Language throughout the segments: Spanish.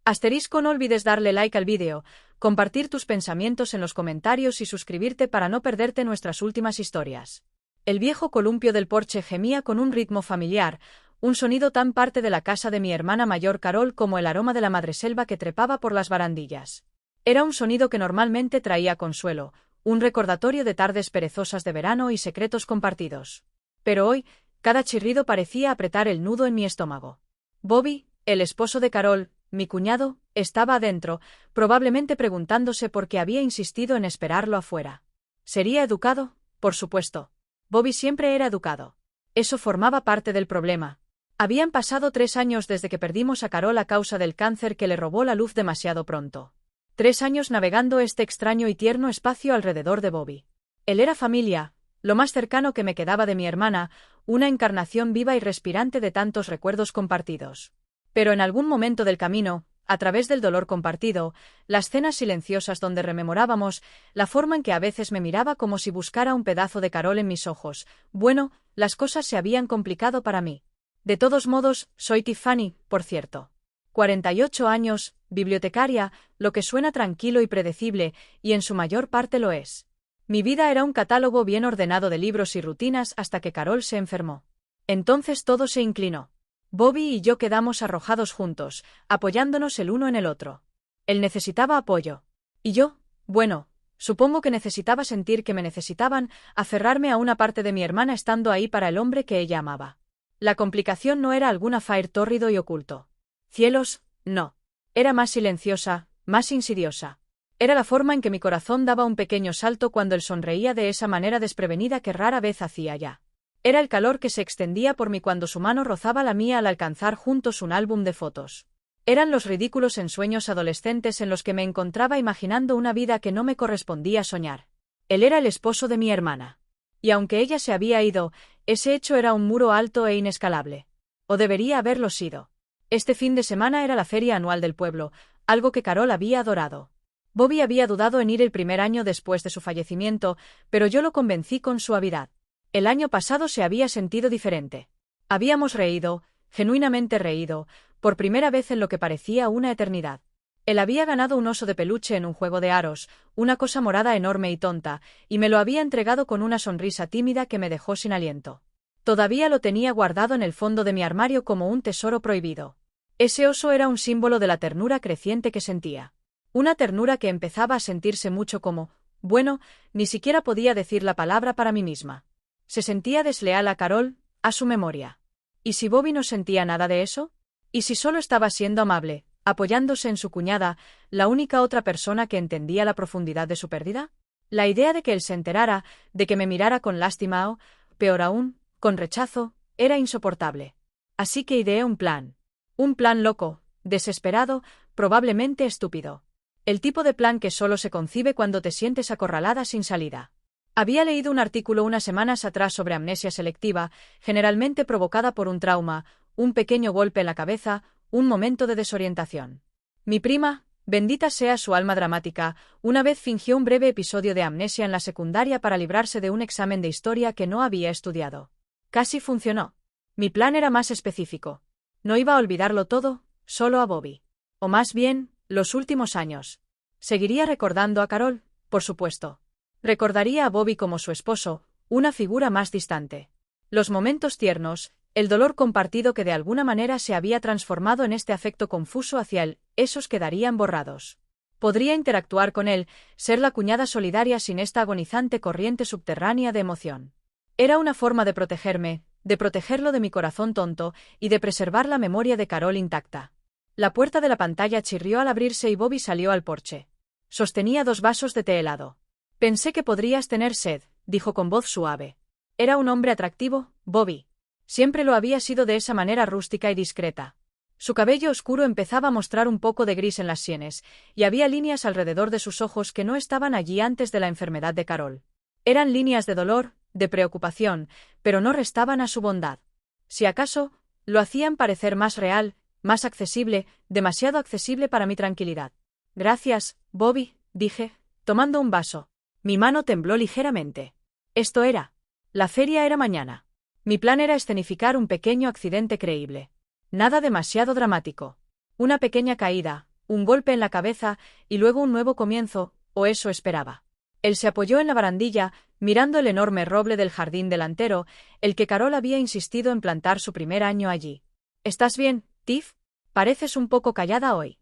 Asterisco, no olvides darle like al vídeo, compartir tus pensamientos en los comentarios y suscribirte para no perderte nuestras últimas historias. El viejo columpio del porche gemía con un ritmo familiar, un sonido tan parte de la casa de mi hermana mayor Carol como el aroma de la madreselva que trepaba por las barandillas. Era un sonido que normalmente traía consuelo, un recordatorio de tardes perezosas de verano y secretos compartidos. Pero hoy, cada chirrido parecía apretar el nudo en mi estómago. Bobby, el esposo de Carol, mi cuñado, estaba adentro, probablemente preguntándose por qué había insistido en esperarlo afuera. ¿Sería educado? Por supuesto. Bobby siempre era educado. Eso formaba parte del problema. Habían pasado 3 años desde que perdimos a Carol a causa del cáncer que le robó la luz demasiado pronto. 3 años navegando este extraño y tierno espacio alrededor de Bobby. Él era familia, lo más cercano que me quedaba de mi hermana, una encarnación viva y respirante de tantos recuerdos compartidos. Pero en algún momento del camino, a través del dolor compartido, las cenas silenciosas donde rememorábamos, la forma en que a veces me miraba como si buscara un pedazo de Carol en mis ojos, bueno, las cosas se habían complicado para mí. De todos modos, soy Tiffany, por cierto. 48 años, bibliotecaria, lo que suena tranquilo y predecible, y en su mayor parte lo es. Mi vida era un catálogo bien ordenado de libros y rutinas hasta que Carol se enfermó. Entonces todo se inclinó. Bobby y yo quedamos arrojados juntos, apoyándonos el uno en el otro. Él necesitaba apoyo. Y yo, bueno, supongo que necesitaba sentir que me necesitaban, aferrarme a una parte de mi hermana estando ahí para el hombre que ella amaba. La complicación no era algún affair tórrido y oculto. Cielos, no. Era más silenciosa, más insidiosa. Era la forma en que mi corazón daba un pequeño salto cuando él sonreía de esa manera desprevenida que rara vez hacía ya. Era el calor que se extendía por mí cuando su mano rozaba la mía al alcanzar juntos un álbum de fotos. Eran los ridículos ensueños adolescentes en los que me encontraba imaginando una vida que no me correspondía soñar. Él era el esposo de mi hermana. Y aunque ella se había ido, ese hecho era un muro alto e inescalable. O debería haberlo sido. Este fin de semana era la feria anual del pueblo, algo que Carol había adorado. Bobby había dudado en ir el primer año después de su fallecimiento, pero yo lo convencí con suavidad. El año pasado se había sentido diferente. Habíamos reído, genuinamente reído, por primera vez en lo que parecía una eternidad. Él había ganado un oso de peluche en un juego de aros, una cosa morada enorme y tonta, y me lo había entregado con una sonrisa tímida que me dejó sin aliento. Todavía lo tenía guardado en el fondo de mi armario como un tesoro prohibido. Ese oso era un símbolo de la ternura creciente que sentía. Una ternura que empezaba a sentirse mucho como, bueno, ni siquiera podía decir la palabra para mí misma. Se sentía desleal a Carol, a su memoria. ¿Y si Bobby no sentía nada de eso? ¿Y si solo estaba siendo amable, apoyándose en su cuñada, la única otra persona que entendía la profundidad de su pérdida? La idea de que él se enterara, de que me mirara con lástima o, peor aún, con rechazo, era insoportable. Así que ideé un plan. Un plan loco, desesperado, probablemente estúpido. El tipo de plan que solo se concibe cuando te sientes acorralada sin salida. Había leído un artículo unas semanas atrás sobre amnesia selectiva, generalmente provocada por un trauma, un pequeño golpe en la cabeza, un momento de desorientación. Mi prima, bendita sea su alma dramática, una vez fingió un breve episodio de amnesia en la secundaria para librarse de un examen de historia que no había estudiado. Casi funcionó. Mi plan era más específico. No iba a olvidarlo todo, solo a Bobby. O más bien, los últimos años. Seguiría recordando a Carol, por supuesto. Recordaría a Bobby como su esposo, una figura más distante. Los momentos tiernos, el dolor compartido que de alguna manera se había transformado en este afecto confuso hacia él, esos quedarían borrados. Podría interactuar con él, ser la cuñada solidaria sin esta agonizante corriente subterránea de emoción. Era una forma de protegerme, de protegerlo de mi corazón tonto y de preservar la memoria de Carol intacta. La puerta de la pantalla chirrió al abrirse y Bobby salió al porche. Sostenía 2 vasos de té helado. Pensé que podrías tener sed, dijo con voz suave. Era un hombre atractivo, Bobby. Siempre lo había sido de esa manera rústica y discreta. Su cabello oscuro empezaba a mostrar un poco de gris en las sienes, y había líneas alrededor de sus ojos que no estaban allí antes de la enfermedad de Carol. Eran líneas de dolor, de preocupación, pero no restaban a su bondad. Si acaso, lo hacían parecer más real, más accesible, demasiado accesible para mi tranquilidad. Gracias, Bobby, dije, tomando un vaso. Mi mano tembló ligeramente. Esto era. La feria era mañana. Mi plan era escenificar un pequeño accidente creíble. Nada demasiado dramático. Una pequeña caída, un golpe en la cabeza y luego un nuevo comienzo, o eso esperaba. Él se apoyó en la barandilla, mirando el enorme roble del jardín delantero, el que Carol había insistido en plantar su primer año allí. ¿Estás bien, Tiff? Pareces un poco callada hoy.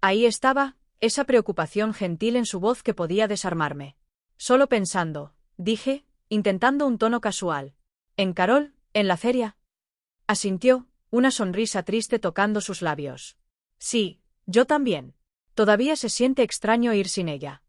Ahí estaba, esa preocupación gentil en su voz que podía desarmarme. Solo pensando, dije, intentando un tono casual. ¿En Carol, en la feria? Asintió, una sonrisa triste tocando sus labios. Sí, yo también. Todavía se siente extraño ir sin ella.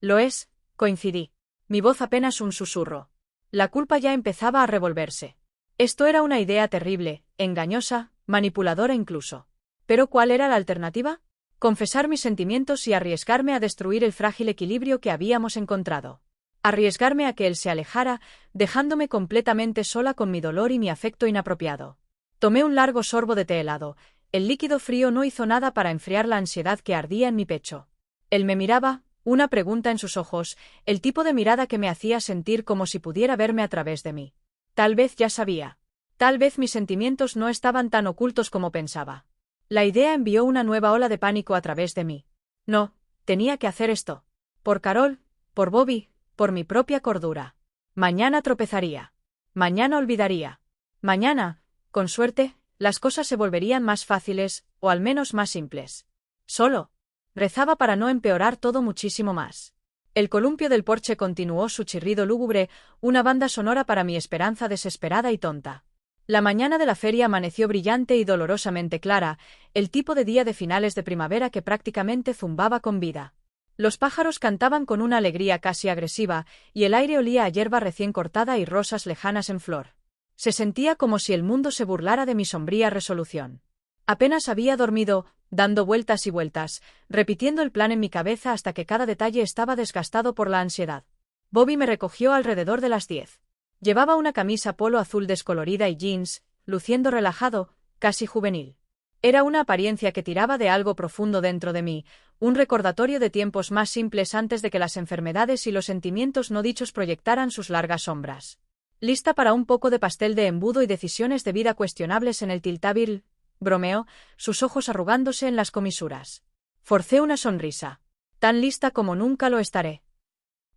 Lo es, coincidí. Mi voz apenas un susurro. La culpa ya empezaba a revolverse. Esto era una idea terrible, engañosa, manipuladora incluso. ¿Pero cuál era la alternativa? Confesar mis sentimientos y arriesgarme a destruir el frágil equilibrio que habíamos encontrado. Arriesgarme a que él se alejara, dejándome completamente sola con mi dolor y mi afecto inapropiado. Tomé un largo sorbo de té helado. El líquido frío no hizo nada para enfriar la ansiedad que ardía en mi pecho. Él me miraba, una pregunta en sus ojos, el tipo de mirada que me hacía sentir como si pudiera verme a través de mí. Tal vez ya sabía. Tal vez mis sentimientos no estaban tan ocultos como pensaba. La idea envió una nueva ola de pánico a través de mí. No, tenía que hacer esto. Por Carol, por Bobby, por mi propia cordura. Mañana tropezaría. Mañana olvidaría. Mañana, con suerte, las cosas se volverían más fáciles, o al menos más simples. Solo. Rezaba para no empeorar todo muchísimo más. El columpio del porche continuó su chirrido lúgubre, una banda sonora para mi esperanza desesperada y tonta. La mañana de la feria amaneció brillante y dolorosamente clara, el tipo de día de finales de primavera que prácticamente zumbaba con vida. Los pájaros cantaban con una alegría casi agresiva, y el aire olía a hierba recién cortada y rosas lejanas en flor. Se sentía como si el mundo se burlara de mi sombría resolución. Apenas había dormido, dando vueltas y vueltas, repitiendo el plan en mi cabeza hasta que cada detalle estaba desgastado por la ansiedad. Bobby me recogió alrededor de las 10. Llevaba una camisa polo azul descolorida y jeans, luciendo relajado, casi juvenil. Era una apariencia que tiraba de algo profundo dentro de mí, un recordatorio de tiempos más simples antes de que las enfermedades y los sentimientos no dichos proyectaran sus largas sombras. Lista para un poco de pastel de embudo y decisiones de vida cuestionables en el Tiltabil, bromeó, sus ojos arrugándose en las comisuras. Forcé una sonrisa. Tan lista como nunca lo estaré.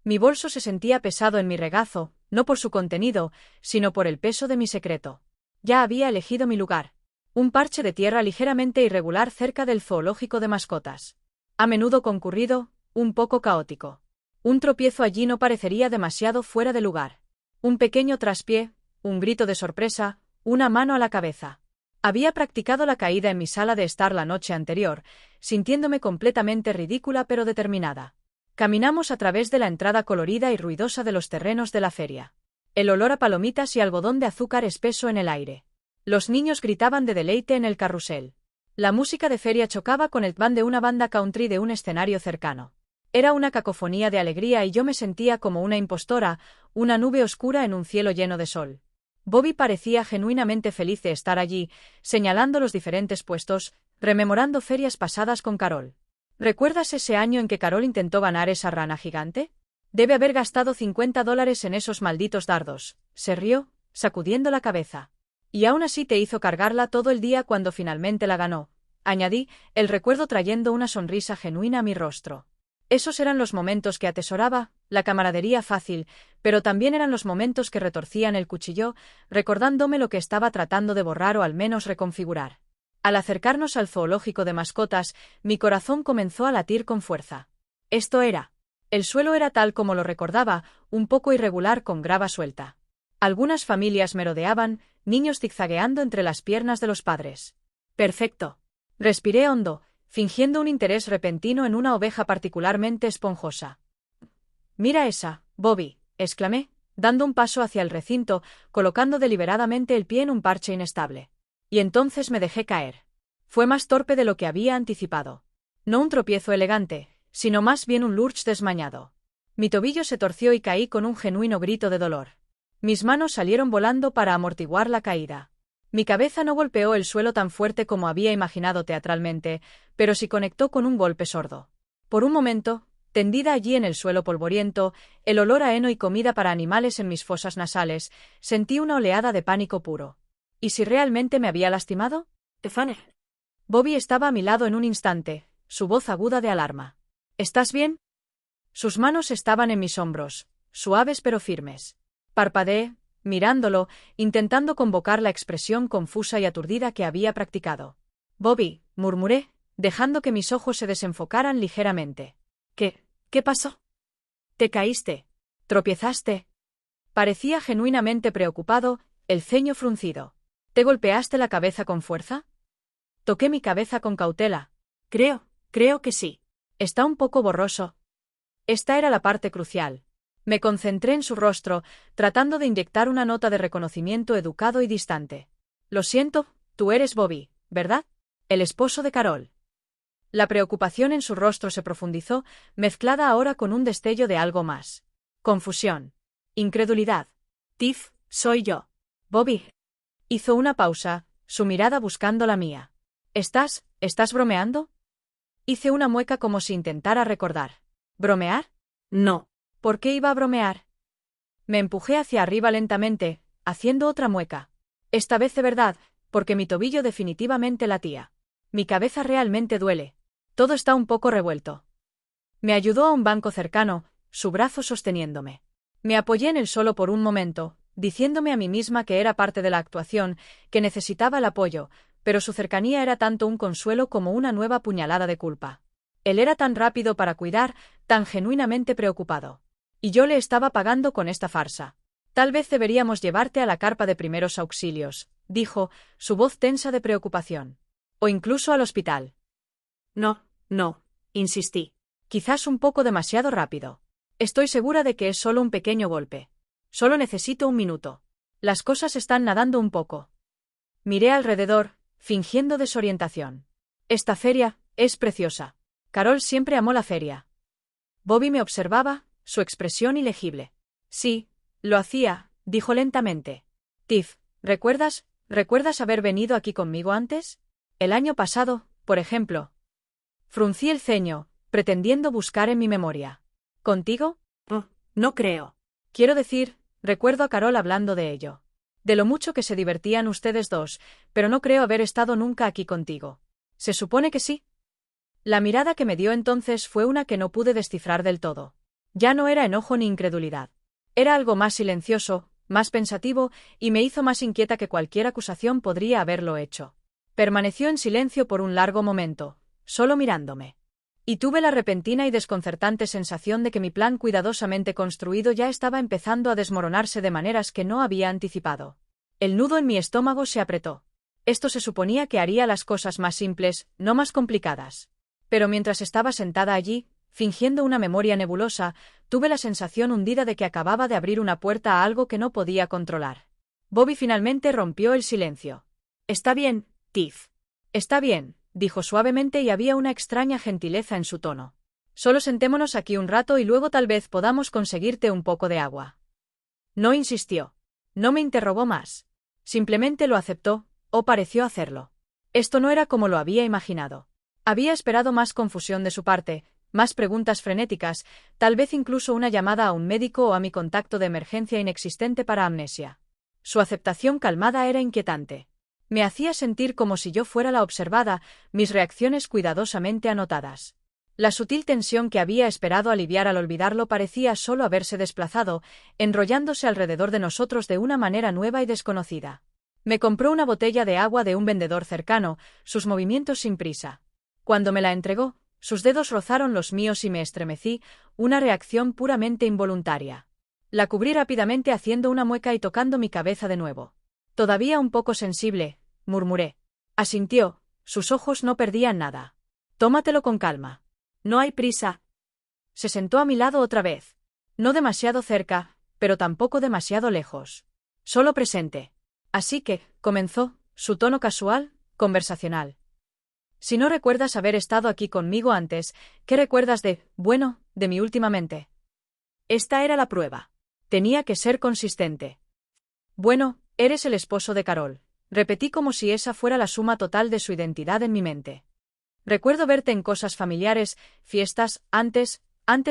Mi bolso se sentía pesado en mi regazo, no por su contenido, sino por el peso de mi secreto. Ya había elegido mi lugar. Un parche de tierra ligeramente irregular cerca del zoológico de mascotas. A menudo concurrido, un poco caótico. Un tropiezo allí no parecería demasiado fuera de lugar. Un pequeño traspié, un grito de sorpresa, una mano a la cabeza. Había practicado la caída en mi sala de estar la noche anterior, sintiéndome completamente ridícula pero determinada. Caminamos a través de la entrada colorida y ruidosa de los terrenos de la feria. El olor a palomitas y algodón de azúcar espeso en el aire. Los niños gritaban de deleite en el carrusel. La música de feria chocaba con el van de una banda country de un escenario cercano. Era una cacofonía de alegría y yo me sentía como una impostora, una nube oscura en un cielo lleno de sol. Bobby parecía genuinamente feliz de estar allí, señalando los diferentes puestos, rememorando ferias pasadas con Carol. ¿Recuerdas ese año en que Carol intentó ganar esa rana gigante? Debe haber gastado $50 en esos malditos dardos, se rió, sacudiendo la cabeza. Y aún así te hizo cargarla todo el día cuando finalmente la ganó, añadí, el recuerdo trayendo una sonrisa genuina a mi rostro. Esos eran los momentos que atesoraba, la camaradería fácil, pero también eran los momentos que retorcían el cuchillo, recordándome lo que estaba tratando de borrar o al menos reconfigurar. Al acercarnos al zoológico de mascotas, mi corazón comenzó a latir con fuerza. Esto era. El suelo era tal como lo recordaba, un poco irregular con grava suelta. Algunas familias merodeaban, niños zigzagueando entre las piernas de los padres. Perfecto. Respiré hondo, fingiendo un interés repentino en una oveja particularmente esponjosa. «Mira esa, Bobby», exclamé, dando un paso hacia el recinto, colocando deliberadamente el pie en un parche inestable. Y entonces me dejé caer. Fue más torpe de lo que había anticipado. No un tropiezo elegante, sino más bien un lurch desmañado. Mi tobillo se torció y caí con un genuino grito de dolor. Mis manos salieron volando para amortiguar la caída. Mi cabeza no golpeó el suelo tan fuerte como había imaginado teatralmente, pero sí conectó con un golpe sordo. Por un momento, tendida allí en el suelo polvoriento, el olor a heno y comida para animales en mis fosas nasales, sentí una oleada de pánico puro. ¿Y si realmente me había lastimado? Bobby estaba a mi lado en un instante, su voz aguda de alarma. ¿Estás bien? Sus manos estaban en mis hombros, suaves pero firmes. Parpadeé, mirándolo, intentando convocar la expresión confusa y aturdida que había practicado. Bobby, murmuré, dejando que mis ojos se desenfocaran ligeramente. ¿Qué pasó? ¿Te caíste? ¿Tropiezaste? Parecía genuinamente preocupado, el ceño fruncido. ¿Te golpeaste la cabeza con fuerza? Toqué mi cabeza con cautela. Creo que sí. Está un poco borroso. Esta era la parte crucial. Me concentré en su rostro, tratando de inyectar una nota de reconocimiento educado y distante. Lo siento, tú eres Bobby, ¿verdad? El esposo de Carol. La preocupación en su rostro se profundizó, mezclada ahora con un destello de algo más. Confusión. Incredulidad. Tiff, soy yo. Bobby. Hizo una pausa, su mirada buscando la mía. ¿Estás bromeando? Hice una mueca como si intentara recordar. ¿Bromear? No. ¿Por qué iba a bromear? Me empujé hacia arriba lentamente, haciendo otra mueca. Esta vez de verdad, porque mi tobillo definitivamente latía. Mi cabeza realmente duele. Todo está un poco revuelto. Me ayudó a un banco cercano, su brazo sosteniéndome. Me apoyé en él solo por un momento, diciéndome a mí misma que era parte de la actuación, que necesitaba el apoyo, pero su cercanía era tanto un consuelo como una nueva puñalada de culpa. Él era tan rápido para cuidar, tan genuinamente preocupado. Y yo le estaba pagando con esta farsa. Tal vez deberíamos llevarte a la carpa de primeros auxilios, dijo, su voz tensa de preocupación. O incluso al hospital. No, insistí. Quizás un poco demasiado rápido. Estoy segura de que es solo un pequeño golpe. Solo necesito un minuto. Las cosas están nadando un poco. Miré alrededor, fingiendo desorientación. Esta feria es preciosa. Carol siempre amó la feria. Bobby me observaba, su expresión ilegible. Sí, lo hacía, dijo lentamente. Tiff, ¿recuerdas haber venido aquí conmigo antes? El año pasado, por ejemplo. Fruncí el ceño, pretendiendo buscar en mi memoria. ¿Contigo? No creo. Quiero decir, recuerdo a Carol hablando de ello. De lo mucho que se divertían ustedes dos, pero no creo haber estado nunca aquí contigo. ¿Se supone que sí? La mirada que me dio entonces fue una que no pude descifrar del todo. Ya no era enojo ni incredulidad. Era algo más silencioso, más pensativo, y me hizo más inquieta que cualquier acusación podría haberlo hecho. Permaneció en silencio por un largo momento, solo mirándome. Y tuve la repentina y desconcertante sensación de que mi plan cuidadosamente construido ya estaba empezando a desmoronarse de maneras que no había anticipado. El nudo en mi estómago se apretó. Esto se suponía que haría las cosas más simples, no más complicadas. Pero mientras estaba sentada allí, fingiendo una memoria nebulosa, tuve la sensación hundida de que acababa de abrir una puerta a algo que no podía controlar. Bobby finalmente rompió el silencio. «Está bien, Tiff. Está bien», dijo suavemente y había una extraña gentileza en su tono. «Solo sentémonos aquí un rato y luego tal vez podamos conseguirte un poco de agua». No insistió. No me interrogó más. Simplemente lo aceptó, o pareció hacerlo. Esto no era como lo había imaginado. Había esperado más confusión de su parte, más preguntas frenéticas, tal vez incluso una llamada a un médico o a mi contacto de emergencia inexistente para amnesia. Su aceptación calmada era inquietante. Me hacía sentir como si yo fuera la observada, mis reacciones cuidadosamente anotadas. La sutil tensión que había esperado aliviar al olvidarlo parecía solo haberse desplazado, enrollándose alrededor de nosotros de una manera nueva y desconocida. Me compró una botella de agua de un vendedor cercano, sus movimientos sin prisa. Cuando me la entregó, sus dedos rozaron los míos y me estremecí, una reacción puramente involuntaria. La cubrí rápidamente haciendo una mueca y tocando mi cabeza de nuevo. «Todavía un poco sensible», murmuré. Asintió, sus ojos no perdían nada. «Tómatelo con calma. No hay prisa». Se sentó a mi lado otra vez. No demasiado cerca, pero tampoco demasiado lejos. Solo presente. Así que, comenzó, su tono casual, conversacional. «Si no recuerdas haber estado aquí conmigo antes, ¿qué recuerdas de mí últimamente?» Esta era la prueba. Tenía que ser consistente. «Bueno, eres el esposo de Carol», repetí como si esa fuera la suma total de su identidad en mi mente. «Recuerdo verte en cosas familiares, fiestas, antes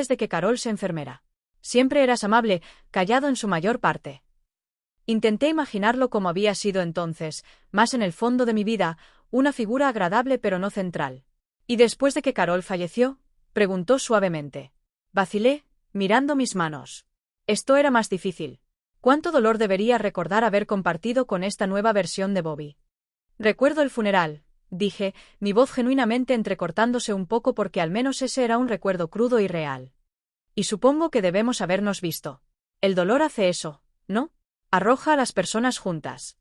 de que Carol se enfermara. Siempre eras amable, callado en su mayor parte». Intenté imaginarlo como había sido entonces, más en el fondo de mi vida, una figura agradable pero no central. ¿Y después de que Carol falleció? Preguntó suavemente. Vacilé, mirando mis manos. Esto era más difícil. ¿Cuánto dolor debería recordar haber compartido con esta nueva versión de Bobby? Recuerdo el funeral, dije, mi voz genuinamente entrecortándose un poco porque al menos ese era un recuerdo crudo y real. Y supongo que debemos habernos visto. El dolor hace eso, ¿no? Arroja a las personas juntas.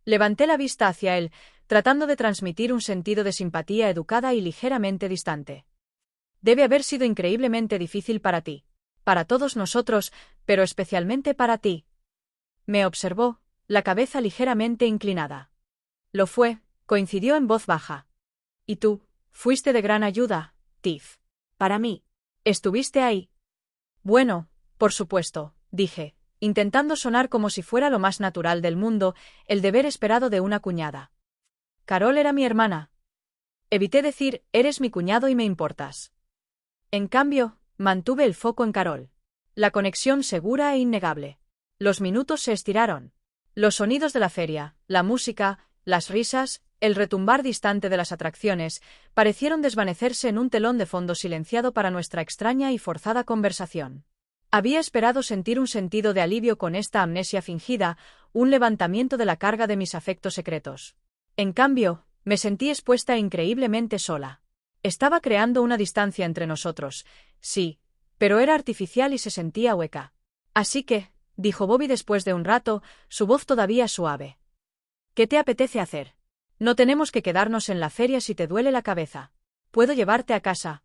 Levanté la vista hacia él, tratando de transmitir un sentido de simpatía educada y ligeramente distante. Debe haber sido increíblemente difícil para ti. Para todos nosotros, pero especialmente para ti. Me observó, la cabeza ligeramente inclinada. Lo fue, coincidió en voz baja. ¿Y tú? Fuiste de gran ayuda, Tiff. Para mí. ¿Estuviste ahí? Bueno, por supuesto, dije, intentando sonar como si fuera lo más natural del mundo, el deber esperado de una cuñada. Carol era mi hermana. Evité decir, eres mi cuñado y me importas. En cambio, mantuve el foco en Carol. La conexión segura e innegable. Los minutos se estiraron. Los sonidos de la feria, la música, las risas, el retumbar distante de las atracciones, parecieron desvanecerse en un telón de fondo silenciado para nuestra extraña y forzada conversación. Había esperado sentir un sentido de alivio con esta amnesia fingida, un levantamiento de la carga de mis afectos secretos. En cambio, me sentí expuesta e increíblemente sola. Estaba creando una distancia entre nosotros, sí, pero era artificial y se sentía hueca. Así que, dijo Bobby después de un rato, su voz todavía suave. ¿Qué te apetece hacer? No tenemos que quedarnos en la feria si te duele la cabeza. ¿Puedo llevarte a casa?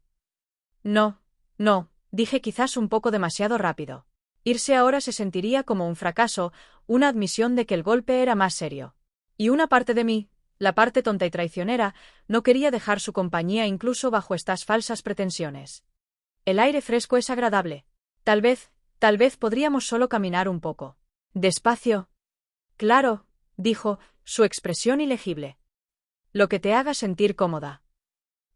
No, dije quizás un poco demasiado rápido. Irse ahora se sentiría como un fracaso, una admisión de que el golpe era más serio. Y una parte de mí, la parte tonta y traicionera, no quería dejar su compañía incluso bajo estas falsas pretensiones. El aire fresco es agradable. Tal vez podríamos solo caminar un poco. Despacio. Claro, dijo, su expresión ilegible. Lo que te haga sentir cómoda.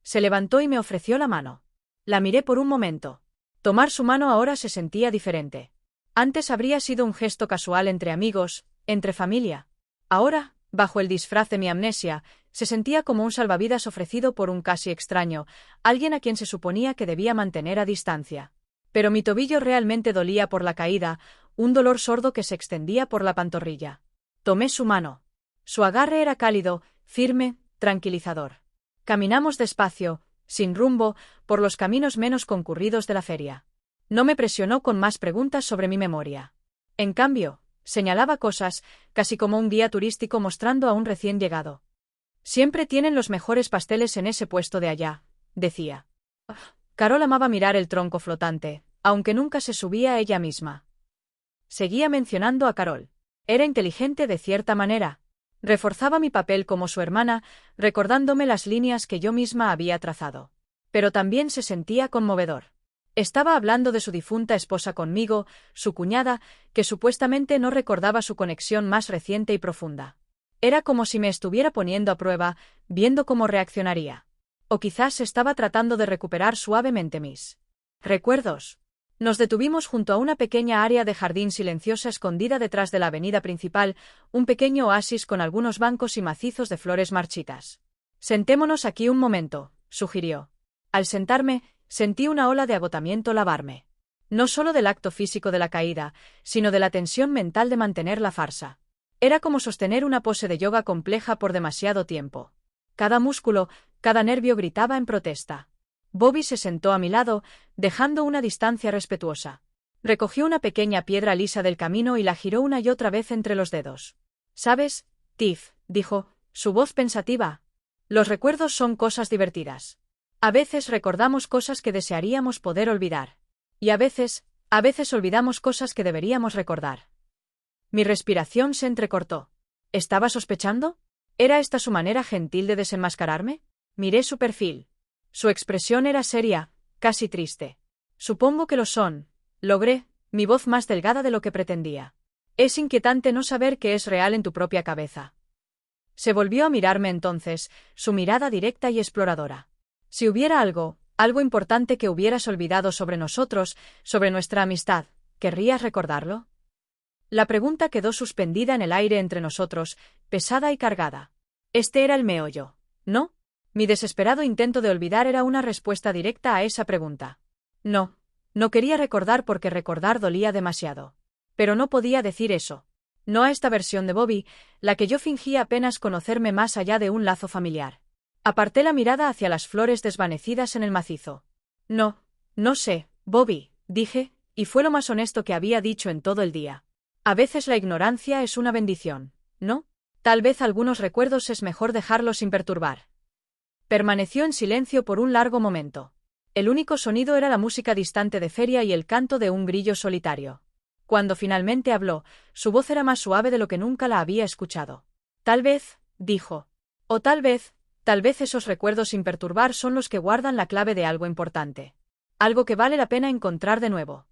Se levantó y me ofreció la mano. La miré por un momento. Tomar su mano ahora se sentía diferente. Antes habría sido un gesto casual entre amigos, entre familia. Ahora, bajo el disfraz de mi amnesia, se sentía como un salvavidas ofrecido por un casi extraño, alguien a quien se suponía que debía mantener a distancia. Pero mi tobillo realmente dolía por la caída, un dolor sordo que se extendía por la pantorrilla. Tomé su mano. Su agarre era cálido, firme, tranquilizador. Caminamos despacio, sin rumbo, por los caminos menos concurridos de la feria. No me presionó con más preguntas sobre mi memoria. En cambio, señalaba cosas, casi como un guía turístico mostrando a un recién llegado. Siempre tienen los mejores pasteles en ese puesto de allá, decía. Carol amaba mirar el tronco flotante, aunque nunca se subía a ella misma. Seguía mencionando a Carol. Era inteligente de cierta manera. Reforzaba mi papel como su hermana, recordándome las líneas que yo misma había trazado. Pero también se sentía conmovedor. Estaba hablando de su difunta esposa conmigo, su cuñada, que supuestamente no recordaba su conexión más reciente y profunda. Era como si me estuviera poniendo a prueba, viendo cómo reaccionaría. O quizás estaba tratando de recuperar suavemente mis recuerdos. Nos detuvimos junto a una pequeña área de jardín silenciosa escondida detrás de la avenida principal, un pequeño oasis con algunos bancos y macizos de flores marchitas. Sentémonos aquí un momento, sugirió. Al sentarme, sentí una ola de agotamiento lavarme. No solo del acto físico de la caída, sino de la tensión mental de mantener la farsa. Era como sostener una pose de yoga compleja por demasiado tiempo. Cada músculo, cada nervio gritaba en protesta. Bobby se sentó a mi lado, dejando una distancia respetuosa. Recogió una pequeña piedra lisa del camino y la giró una y otra vez entre los dedos. ¿Sabes, Tiff?, dijo, su voz pensativa. Los recuerdos son cosas divertidas. A veces recordamos cosas que desearíamos poder olvidar. Y a veces olvidamos cosas que deberíamos recordar. Mi respiración se entrecortó. ¿Estaba sospechando? ¿Era esta su manera gentil de desenmascararme? Miré su perfil. Su expresión era seria, casi triste. Supongo que lo son, logré, mi voz más delgada de lo que pretendía. Es inquietante no saber qué es real en tu propia cabeza. Se volvió a mirarme entonces, su mirada directa y exploradora. Si hubiera algo importante que hubieras olvidado sobre nosotros, sobre nuestra amistad, ¿querrías recordarlo? La pregunta quedó suspendida en el aire entre nosotros, pesada y cargada. Este era el meollo. ¿no? Mi desesperado intento de olvidar era una respuesta directa a esa pregunta. No, no quería recordar porque recordar dolía demasiado. Pero no podía decir eso. No a esta versión de Bobby, la que yo fingía apenas conocerme más allá de un lazo familiar. Aparté la mirada hacia las flores desvanecidas en el macizo. No, no sé, Bobby, dije, y fue lo más honesto que había dicho en todo el día. A veces la ignorancia es una bendición, ¿no? Tal vez algunos recuerdos es mejor dejarlos sin perturbar. Permaneció en silencio por un largo momento. El único sonido era la música distante de feria y el canto de un grillo solitario. Cuando finalmente habló, su voz era más suave de lo que nunca la había escuchado. Tal vez, dijo. O tal vez esos recuerdos sin perturbar son los que guardan la clave de algo importante. Algo que vale la pena encontrar de nuevo.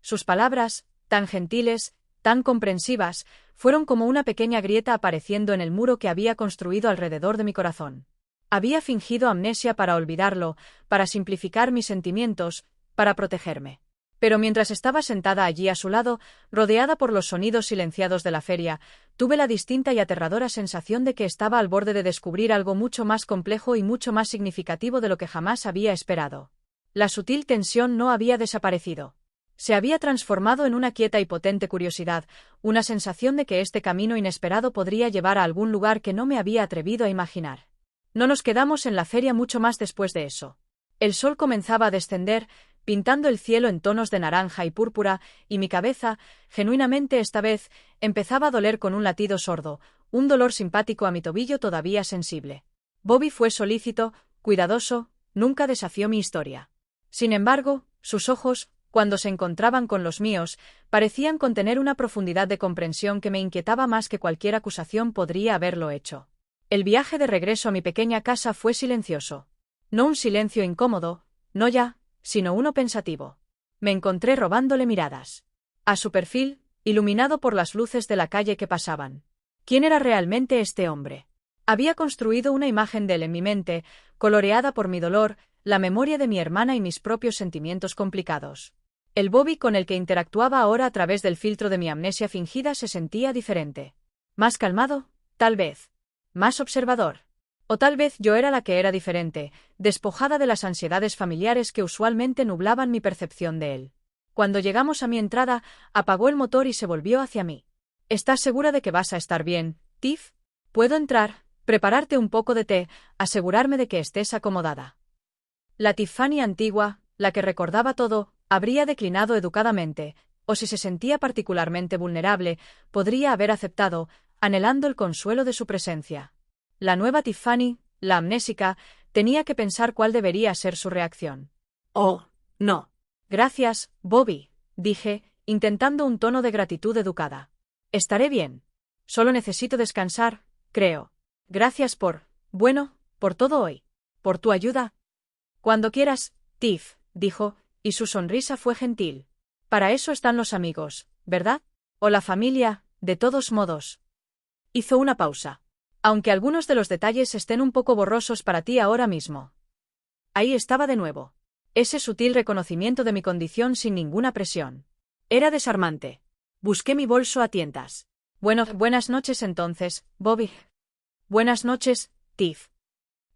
Sus palabras, tan gentiles, tan comprensivas, fueron como una pequeña grieta apareciendo en el muro que había construido alrededor de mi corazón. Había fingido amnesia para olvidarlo, para simplificar mis sentimientos, para protegerme. Pero mientras estaba sentada allí a su lado, rodeada por los sonidos silenciados de la feria, tuve la distinta y aterradora sensación de que estaba al borde de descubrir algo mucho más complejo y mucho más significativo de lo que jamás había esperado. La sutil tensión no había desaparecido. Se había transformado en una quieta y potente curiosidad, una sensación de que este camino inesperado podría llevar a algún lugar que no me había atrevido a imaginar. No nos quedamos en la feria mucho más después de eso. El sol comenzaba a descender, pintando el cielo en tonos de naranja y púrpura, y mi cabeza, genuinamente esta vez, empezaba a doler con un latido sordo, un dolor simpático a mi tobillo todavía sensible. Bobby fue solícito, cuidadoso, nunca desafió mi historia. Sin embargo, sus ojos, cuando se encontraban con los míos, parecían contener una profundidad de comprensión que me inquietaba más que cualquier acusación podría haberlo hecho. El viaje de regreso a mi pequeña casa fue silencioso. No un silencio incómodo, no ya, sino uno pensativo. Me encontré robándole miradas. A su perfil, iluminado por las luces de la calle que pasaban. ¿Quién era realmente este hombre? Había construido una imagen de él en mi mente, coloreada por mi dolor, la memoria de mi hermana y mis propios sentimientos complicados. El Bobby con el que interactuaba ahora a través del filtro de mi amnesia fingida se sentía diferente. Más calmado, tal vez. Más observador. O tal vez yo era la que era diferente, despojada de las ansiedades familiares que usualmente nublaban mi percepción de él. Cuando llegamos a mi entrada, apagó el motor y se volvió hacia mí. ¿Estás segura de que vas a estar bien, Tiff? ¿Puedo entrar, prepararte un poco de té, asegurarme de que estés acomodada? La Tiffany antigua, la que recordaba todo, habría declinado educadamente, o si se sentía particularmente vulnerable, podría haber aceptado, anhelando el consuelo de su presencia. La nueva Tiffany, la amnésica, tenía que pensar cuál debería ser su reacción. Oh, no. Gracias, Bobby, dije, intentando un tono de gratitud educada. Estaré bien. Solo necesito descansar, creo. Gracias por todo hoy. Por tu ayuda. Cuando quieras, Tiff, dijo, y su sonrisa fue gentil. Para eso están los amigos, ¿verdad? O la familia, de todos modos. Hizo una pausa. Aunque algunos de los detalles estén un poco borrosos para ti ahora mismo. Ahí estaba de nuevo. Ese sutil reconocimiento de mi condición sin ninguna presión. Era desarmante. Busqué mi bolso a tientas. Bueno, buenas noches entonces, Bobby. Buenas noches, Tiff.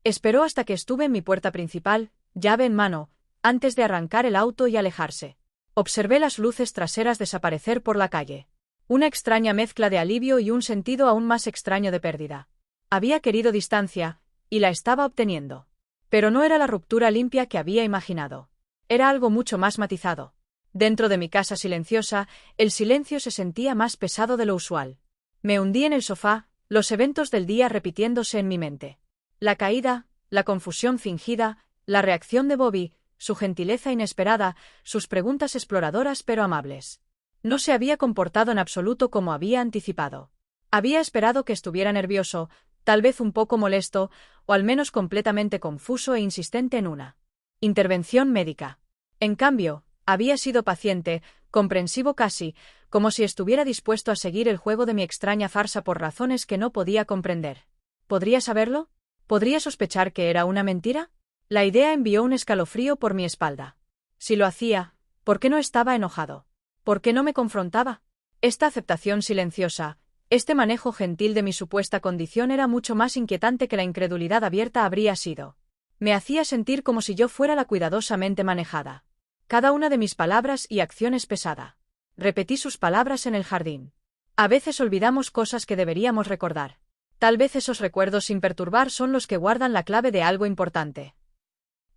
Esperó hasta que estuve en mi puerta principal, llave en mano, antes de arrancar el auto y alejarse. Observé las luces traseras desaparecer por la calle. Una extraña mezcla de alivio y un sentido aún más extraño de pérdida. Había querido distancia, y la estaba obteniendo. Pero no era la ruptura limpia que había imaginado. Era algo mucho más matizado. Dentro de mi casa silenciosa, el silencio se sentía más pesado de lo usual. Me hundí en el sofá, los eventos del día repitiéndose en mi mente. La caída, la confusión fingida, la reacción de Bobby, su gentileza inesperada, sus preguntas exploradoras pero amables. No se había comportado en absoluto como había anticipado. Había esperado que estuviera nervioso, tal vez un poco molesto, o al menos completamente confuso e insistente en una intervención médica. En cambio, había sido paciente, comprensivo casi, como si estuviera dispuesto a seguir el juego de mi extraña farsa por razones que no podía comprender. ¿Podría saberlo? ¿Podría sospechar que era una mentira? La idea envió un escalofrío por mi espalda. Si lo hacía, ¿por qué no estaba enojado? ¿Por qué no me confrontaba? Esta aceptación silenciosa, Este manejo gentil de mi supuesta condición era mucho más inquietante que la incredulidad abierta habría sido. Me hacía sentir como si yo fuera la cuidadosamente manejada. Cada una de mis palabras y acciones pesada. Repetí sus palabras en el jardín. A veces olvidamos cosas que deberíamos recordar. Tal vez esos recuerdos sin perturbar son los que guardan la clave de algo importante.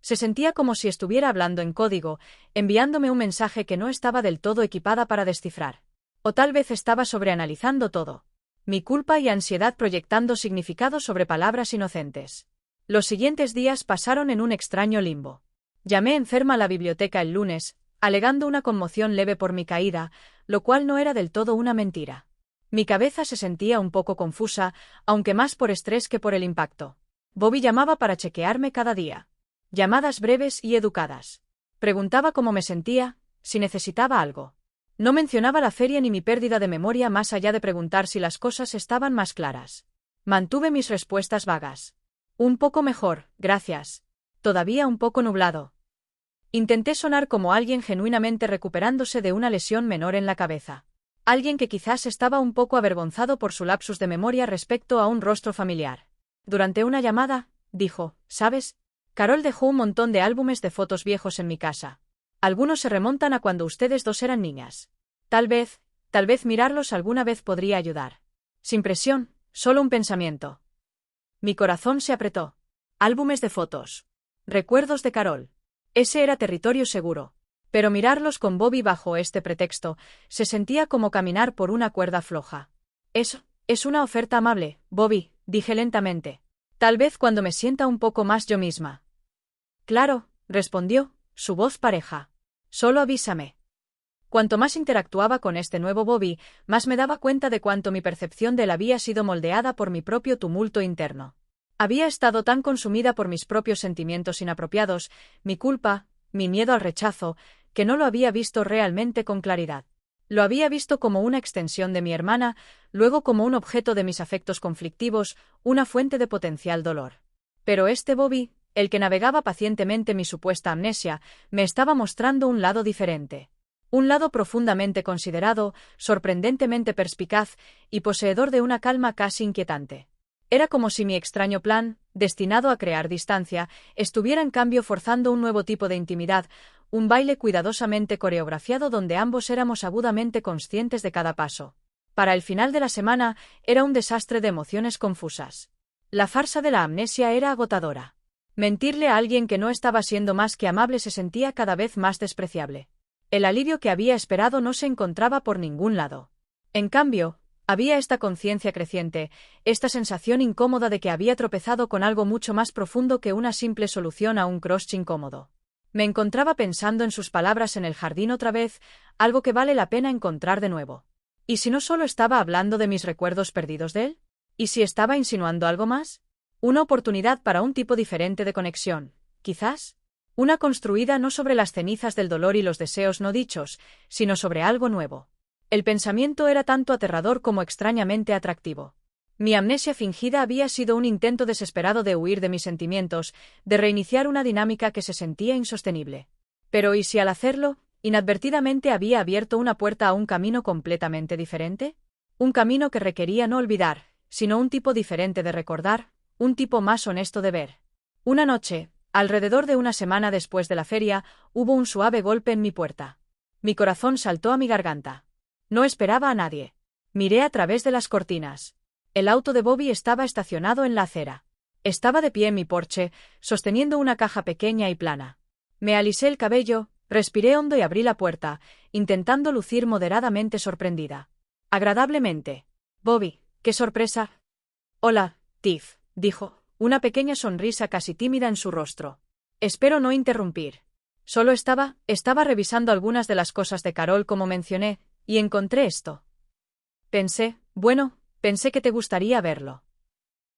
Se sentía como si estuviera hablando en código, enviándome un mensaje que no estaba del todo equipada para descifrar. O tal vez estaba sobreanalizando todo. Mi culpa y ansiedad proyectando significados sobre palabras inocentes. Los siguientes días pasaron en un extraño limbo. Llamé enferma a la biblioteca el lunes, alegando una conmoción leve por mi caída, lo cual no era del todo una mentira. Mi cabeza se sentía un poco confusa, aunque más por estrés que por el impacto. Bobby llamaba para chequearme cada día. Llamadas breves y educadas. Preguntaba cómo me sentía, si necesitaba algo. No mencionaba la feria ni mi pérdida de memoria más allá de preguntar si las cosas estaban más claras. Mantuve mis respuestas vagas. Un poco mejor, gracias. Todavía un poco nublado. Intenté sonar como alguien genuinamente recuperándose de una lesión menor en la cabeza. Alguien que quizás estaba un poco avergonzado por su lapsus de memoria respecto a un rostro familiar. Durante una llamada, dijo, ¿sabes? Carol dejó un montón de álbumes de fotos viejos en mi casa. Algunos se remontan a cuando ustedes dos eran niñas. Tal vez mirarlos alguna vez podría ayudar. Sin presión, solo un pensamiento. Mi corazón se apretó. Álbumes de fotos. Recuerdos de Carol. Ese era territorio seguro. Pero mirarlos con Bobby bajo este pretexto, se sentía como caminar por una cuerda floja. Eso, es una oferta amable, Bobby, dije lentamente. Tal vez cuando me sienta un poco más yo misma. Claro, respondió, su voz pareja. Solo avísame. Cuanto más interactuaba con este nuevo Bobby, más me daba cuenta de cuánto mi percepción de él había sido moldeada por mi propio tumulto interno. Había estado tan consumida por mis propios sentimientos inapropiados, mi culpa, mi miedo al rechazo, que no lo había visto realmente con claridad. Lo había visto como una extensión de mi hermana, luego como un objeto de mis afectos conflictivos, una fuente de potencial dolor. Pero este Bobby, el que navegaba pacientemente mi supuesta amnesia, me estaba mostrando un lado diferente. Un lado profundamente considerado, sorprendentemente perspicaz y poseedor de una calma casi inquietante. Era como si mi extraño plan, destinado a crear distancia, estuviera en cambio forzando un nuevo tipo de intimidad, un baile cuidadosamente coreografiado donde ambos éramos agudamente conscientes de cada paso. Para el final de la semana, era un desastre de emociones confusas. La farsa de la amnesia era agotadora. Mentirle a alguien que no estaba siendo más que amable se sentía cada vez más despreciable. El alivio que había esperado no se encontraba por ningún lado. En cambio, había esta conciencia creciente, esta sensación incómoda de que había tropezado con algo mucho más profundo que una simple solución a un crush incómodo. Me encontraba pensando en sus palabras en el jardín otra vez, algo que vale la pena encontrar de nuevo. ¿Y si no solo estaba hablando de mis recuerdos perdidos de él? ¿Y si estaba insinuando algo más? Una oportunidad para un tipo diferente de conexión, quizás. Una construida no sobre las cenizas del dolor y los deseos no dichos, sino sobre algo nuevo. El pensamiento era tanto aterrador como extrañamente atractivo. Mi amnesia fingida había sido un intento desesperado de huir de mis sentimientos, de reiniciar una dinámica que se sentía insostenible. Pero ¿y si al hacerlo, inadvertidamente había abierto una puerta a un camino completamente diferente? Un camino que requería no olvidar, sino un tipo diferente de recordar, un tipo más honesto de ver. Una noche, alrededor de una semana después de la feria, hubo un suave golpe en mi puerta. Mi corazón saltó a mi garganta. No esperaba a nadie. Miré a través de las cortinas. El auto de Bobby estaba estacionado en la acera. Estaba de pie en mi porche, sosteniendo una caja pequeña y plana. Me alisé el cabello, respiré hondo y abrí la puerta, intentando lucir moderadamente sorprendida. Agradablemente. Bobby, qué sorpresa. Hola, Tiff, dijo, una pequeña sonrisa casi tímida en su rostro. Espero no interrumpir. Solo estaba revisando algunas de las cosas de Carol como mencioné, y encontré esto. Pensé que te gustaría verlo.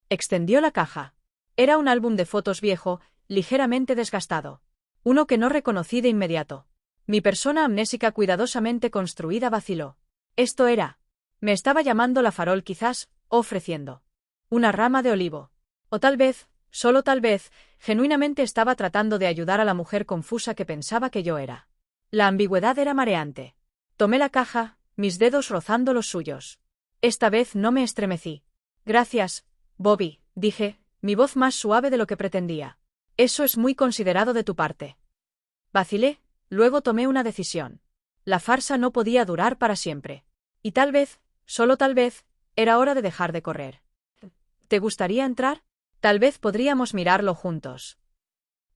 Extendió la caja. Era un álbum de fotos viejo, ligeramente desgastado. Uno que no reconocí de inmediato. Mi persona amnésica cuidadosamente construida vaciló. Esto era. Me estaba llamando la farol quizás, ofreciendo. Una rama de olivo. O tal vez, solo tal vez, genuinamente estaba tratando de ayudar a la mujer confusa que pensaba que yo era. La ambigüedad era mareante. Tomé la caja, mis dedos rozando los suyos. Esta vez no me estremecí. Gracias, Bobby, dije, mi voz más suave de lo que pretendía. Eso es muy considerado de tu parte. Vacilé, luego tomé una decisión. La farsa no podía durar para siempre. Y tal vez, solo tal vez, era hora de dejar de correr. ¿Te gustaría entrar? Tal vez podríamos mirarlo juntos.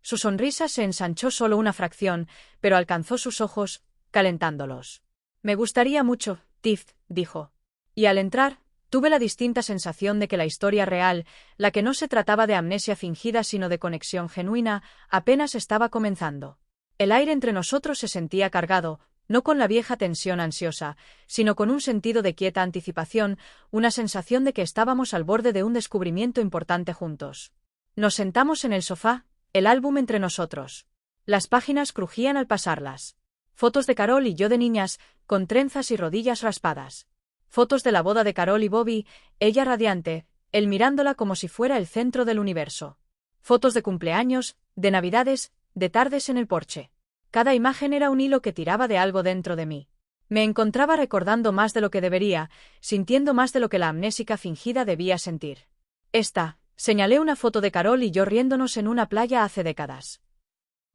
Su sonrisa se ensanchó solo una fracción, pero alcanzó sus ojos, calentándolos. Me gustaría mucho, Tiff, dijo. Y al entrar, tuve la distinta sensación de que la historia real, la que no se trataba de amnesia fingida sino de conexión genuina, apenas estaba comenzando. El aire entre nosotros se sentía cargado, no con la vieja tensión ansiosa, sino con un sentido de quieta anticipación, una sensación de que estábamos al borde de un descubrimiento importante juntos. Nos sentamos en el sofá, el álbum entre nosotros. Las páginas crujían al pasarlas. Fotos de Carol y yo de niñas, con trenzas y rodillas raspadas. Fotos de la boda de Carol y Bobby, ella radiante, él mirándola como si fuera el centro del universo. Fotos de cumpleaños, de navidades, de tardes en el porche. Cada imagen era un hilo que tiraba de algo dentro de mí. Me encontraba recordando más de lo que debería, sintiendo más de lo que la amnésica fingida debía sentir. Señalé una foto de Carol y yo riéndonos en una playa hace décadas.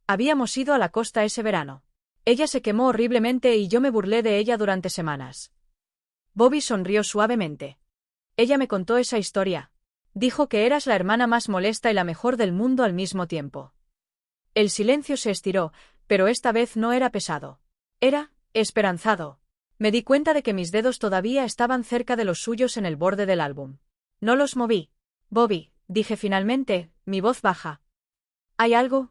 Habíamos ido a la costa ese verano. Ella se quemó horriblemente y yo me burlé de ella durante semanas. Bobby sonrió suavemente. Ella me contó esa historia. Dijo que eras la hermana más molesta y la mejor del mundo al mismo tiempo. El silencio se estiró, pero esta vez no era pesado. Era esperanzado. Me di cuenta de que mis dedos todavía estaban cerca de los suyos en el borde del álbum. No los moví. Bobby, dije finalmente, mi voz baja. Hay algo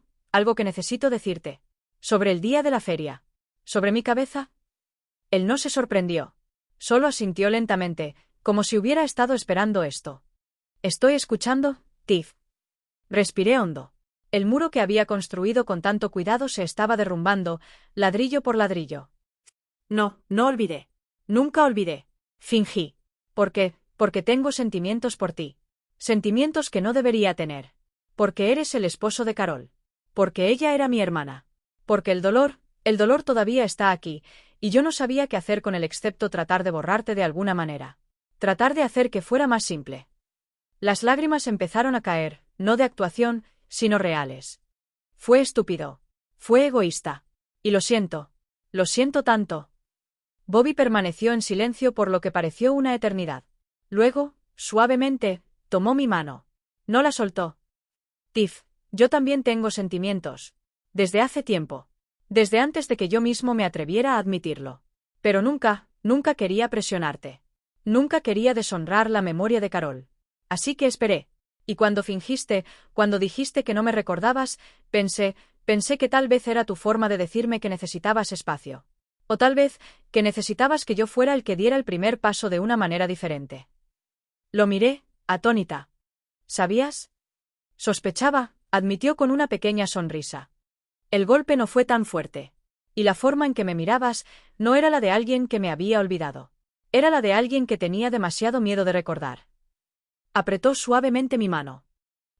que necesito decirte. Sobre el día de la feria. ¿Sobre mi cabeza? Él no se sorprendió. Solo asintió lentamente, como si hubiera estado esperando esto. Estoy escuchando, Tiff. Respiré hondo. El muro que había construido con tanto cuidado se estaba derrumbando, ladrillo por ladrillo. No olvidé. Nunca olvidé. Fingí. Porque tengo sentimientos por ti. Sentimientos que no debería tener. Porque eres el esposo de Carol. Porque ella era mi hermana. Porque el dolor todavía está aquí, y yo no sabía qué hacer con él excepto tratar de borrarte de alguna manera. Tratar de hacer que fuera más simple. Las lágrimas empezaron a caer, no de actuación, sino reales. Fue estúpido. Fue egoísta. Y lo siento tanto. Bobby permaneció en silencio por lo que pareció una eternidad. Luego, suavemente, tomó mi mano. No la soltó. Tiff, yo también tengo sentimientos. Desde hace tiempo. Desde antes de que yo mismo me atreviera a admitirlo. Pero nunca quería presionarte. Nunca quería deshonrar la memoria de Carol. Así que esperé. Y cuando dijiste que no me recordabas, pensé que tal vez era tu forma de decirme que necesitabas espacio. O tal vez que necesitabas que yo fuera el que diera el primer paso de una manera diferente. Lo miré, atónita. ¿Sabías? Sospechaba, admitió con una pequeña sonrisa. El golpe no fue tan fuerte. Y la forma en que me mirabas no era la de alguien que me había olvidado. Era la de alguien que tenía demasiado miedo de recordar. Apretó suavemente mi mano.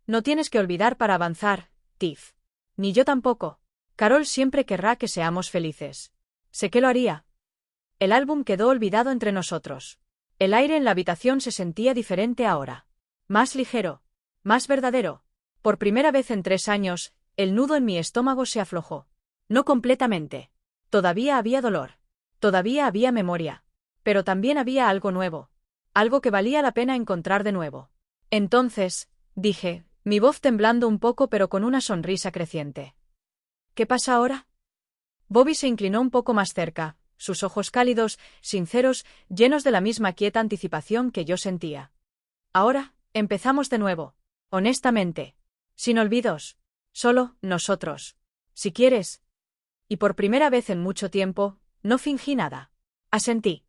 No tienes que olvidar para avanzar, Tiff. Ni yo tampoco. Carol siempre querrá que seamos felices. Sé que lo haría. El álbum quedó olvidado entre nosotros. El aire en la habitación se sentía diferente ahora. Más ligero. Más verdadero. Por primera vez en 3 años, el nudo en mi estómago se aflojó. No completamente. Todavía había dolor. Todavía había memoria. Pero también había algo nuevo. Algo que valía la pena encontrar de nuevo. Entonces, dije, mi voz temblando un poco pero con una sonrisa creciente. ¿Qué pasa ahora? Bobby se inclinó un poco más cerca, sus ojos cálidos, sinceros, llenos de la misma quieta anticipación que yo sentía. Ahora, empezamos de nuevo. Honestamente. Sin olvidos. Solo, nosotros. Si quieres. Y por primera vez en mucho tiempo, no fingí nada. Asentí.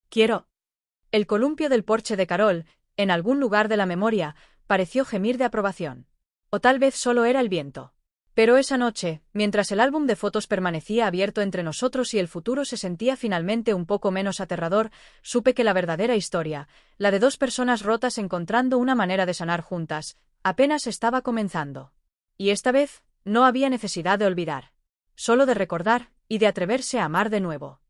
Quiero. El columpio del porche de Carol, en algún lugar de la memoria, pareció gemir de aprobación. O tal vez solo era el viento. Pero esa noche, mientras el álbum de fotos permanecía abierto entre nosotros y el futuro se sentía finalmente un poco menos aterrador, supe que la verdadera historia, la de 2 personas rotas encontrando una manera de sanar juntas, apenas estaba comenzando. Y esta vez, no había necesidad de olvidar. Solo de recordar, y de atreverse a amar de nuevo.